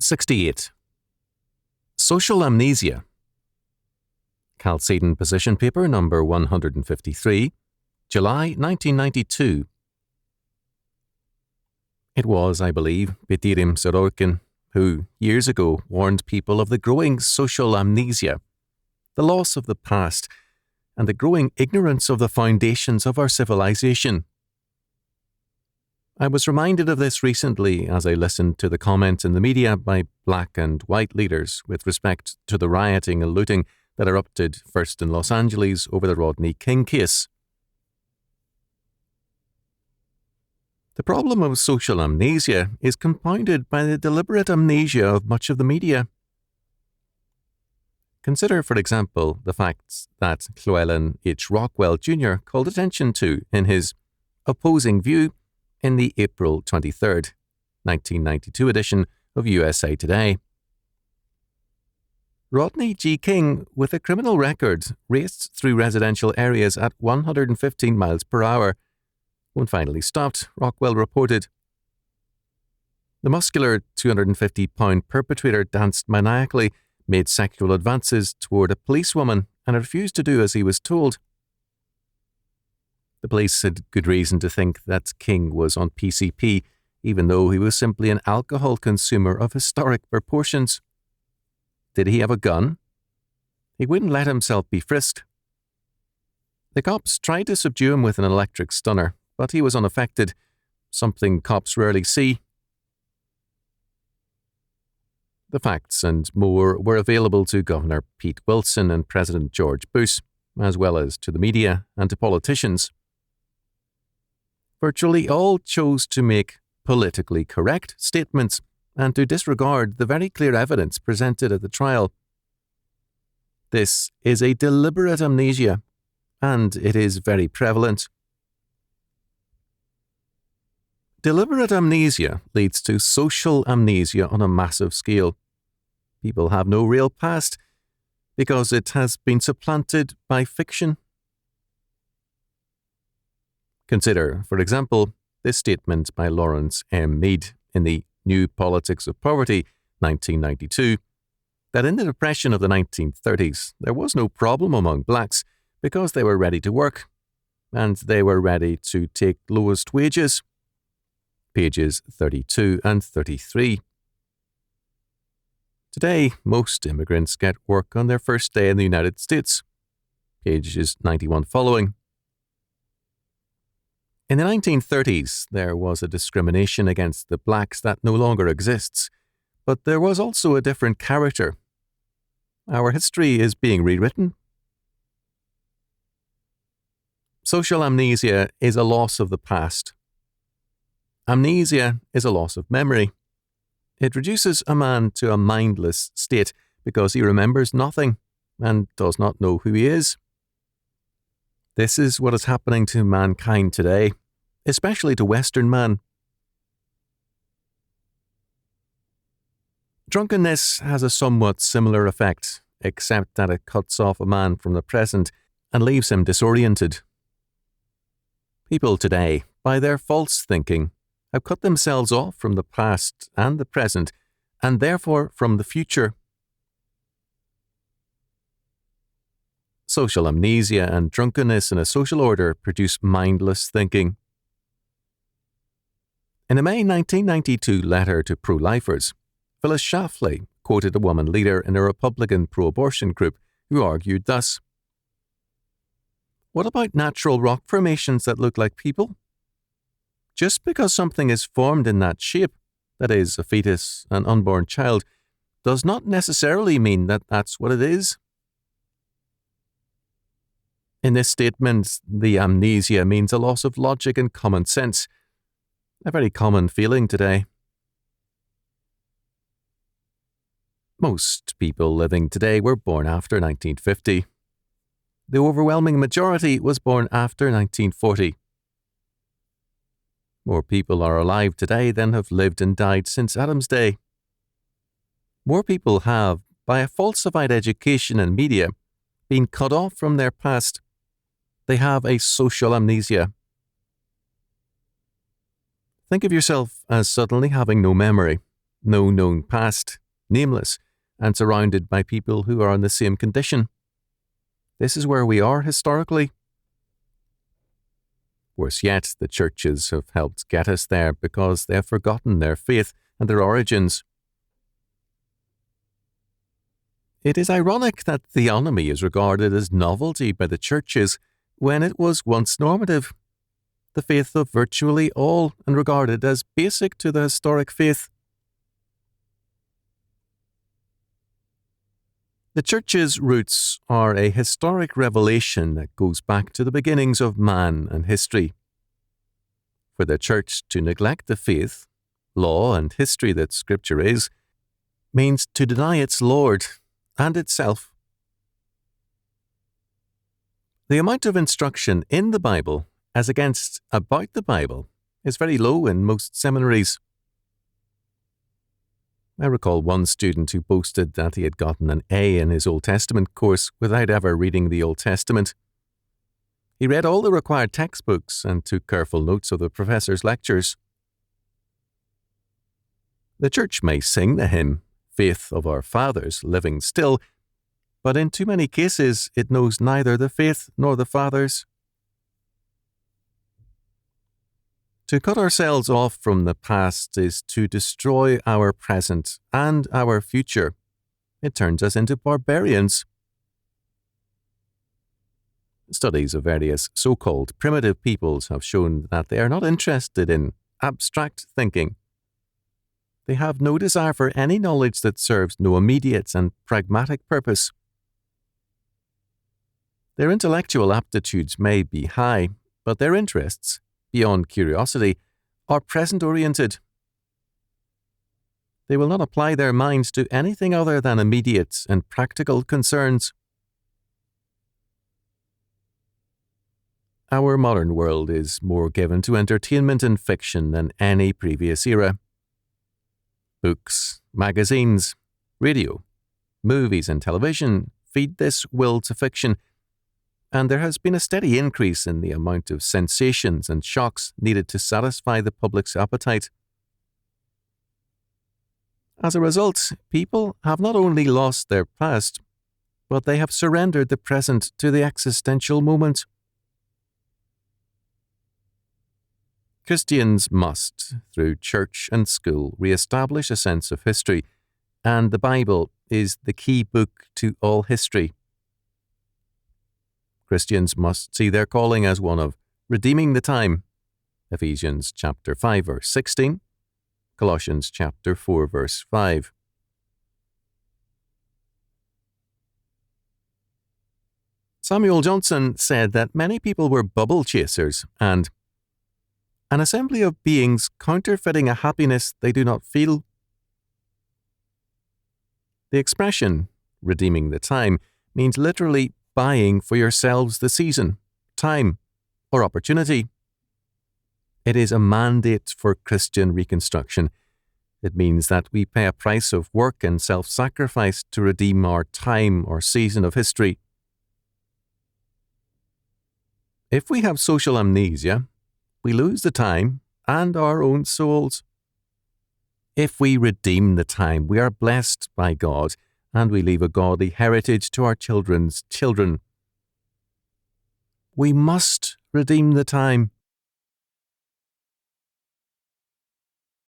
68. Social Amnesia. Chalcedon Position Paper number 153, July 1992. It was, I believe, Betirim Sorokin who, years ago, warned people of the growing social amnesia, the loss of the past, and the growing ignorance of the foundations of our civilization. I was reminded of this recently as I listened to the comments in the media by black and white leaders with respect to the rioting and looting that erupted first in Los Angeles over the Rodney King case. The problem of social amnesia is compounded by the deliberate amnesia of much of the media. Consider, for example, the facts that Llewellyn H. Rockwell Jr. called attention to in his opposing view in the April 23, 1992 edition of USA Today. Rodney G. King, with a criminal record, raced through residential areas at 115 miles per hour. When finally stopped, Rockwell reported, "The muscular 250-pound perpetrator danced maniacally, made sexual advances toward a policewoman, and refused to do as he was told." The police had good reason to think that King was on PCP, even though he was simply an alcohol consumer of historic proportions. Did he have a gun? He wouldn't let himself be frisked. The cops tried to subdue him with an electric stunner, but he was unaffected, something cops rarely see. The facts and more were available to Governor Pete Wilson and President George Bush, as well as to the media and to politicians. Virtually all chose to make politically correct statements and to disregard the very clear evidence presented at the trial. This is a deliberate amnesia, and it is very prevalent. Deliberate amnesia leads to social amnesia on a massive scale. People have no real past because it has been supplanted by fiction. Consider, for example, this statement by Lawrence M. Mead in the New Politics of Poverty, 1992, that in the Depression of the 1930s there was no problem among blacks because they were ready to work, and they were ready to take lowest wages. Pages 32 and 33. Today, most immigrants get work on their first day in the United States. Pages 91 following. In the 1930s, there was a discrimination against the blacks that no longer exists, but there was also a different character. Our history is being rewritten. Social amnesia is a loss of the past. Amnesia is a loss of memory. It reduces a man to a mindless state because he remembers nothing and does not know who he is. This is what is happening to mankind today, especially to Western man. Drunkenness has a somewhat similar effect, except that it cuts off a man from the present and leaves him disoriented. People today, by their false thinking, have cut themselves off from the past and the present, and therefore from the future. Social amnesia and drunkenness in a social order produce mindless thinking. In a May 1992 letter to pro-lifers, Phyllis Schlafly quoted a woman leader in a Republican pro-abortion group who argued thus, "What about natural rock formations that look like people? Just because something is formed in that shape, that is, a fetus, an unborn child, does not necessarily mean that that's what it is." In this statement, the amnesia means a loss of logic and common sense, a very common feeling today. Most people living today were born after 1950. The overwhelming majority was born after 1940. More people are alive today than have lived and died since Adam's day. More people have, by a falsified education and media, been cut off from their past. They have a social amnesia. Think of yourself as suddenly having no memory, no known past, nameless, and surrounded by people who are in the same condition. This is where we are historically. Worse yet, the churches have helped get us there because they have forgotten their faith and their origins. It is ironic that theonomy is regarded as novelty by the churches when it was once normative, the faith of virtually all, and regarded as basic to the historic faith. The Church's roots are a historic revelation that goes back to the beginnings of man and history. For the Church to neglect the faith, law, and history that Scripture is, means to deny its Lord and itself. The amount of instruction in the Bible, as against about the Bible, is very low in most seminaries. I recall one student who boasted that he had gotten an A in his Old Testament course without ever reading the Old Testament. He read all the required textbooks and took careful notes of the professor's lectures. The Church may sing the hymn, Faith of our Fathers, living still, but in too many cases it knows neither the faith nor the fathers. To cut ourselves off from the past is to destroy our present and our future. It turns us into barbarians. Studies of various so-called primitive peoples have shown that they are not interested in abstract thinking. They have no desire for any knowledge that serves no immediate and pragmatic purpose. Their intellectual aptitudes may be high, but their interests, beyond curiosity, are present-oriented. They will not apply their minds to anything other than immediate and practical concerns. Our modern world is more given to entertainment and fiction than any previous era. Books, magazines, radio, movies and television feed this will to fiction, and there has been a steady increase in the amount of sensations and shocks needed to satisfy the public's appetite. As a result, people have not only lost their past, but they have surrendered the present to the existential moment. Christians must, through church and school, re-establish a sense of history, and the Bible is the key book to all history. Christians must see their calling as one of redeeming the time. Ephesians chapter 5 verse 16, Colossians chapter 4 verse 5. Samuel Johnson said that many people were bubble chasers and an assembly of beings counterfeiting a happiness they do not feel. The expression, redeeming the time, means literally buying for yourselves the season, time, or opportunity. It is a mandate for Christian reconstruction. It means that we pay a price of work and self-sacrifice to redeem our time or season of history. If we have social amnesia, we lose the time and our own souls. If we redeem the time, we are blessed by God, and we leave a godly heritage to our children's children. We must redeem the time.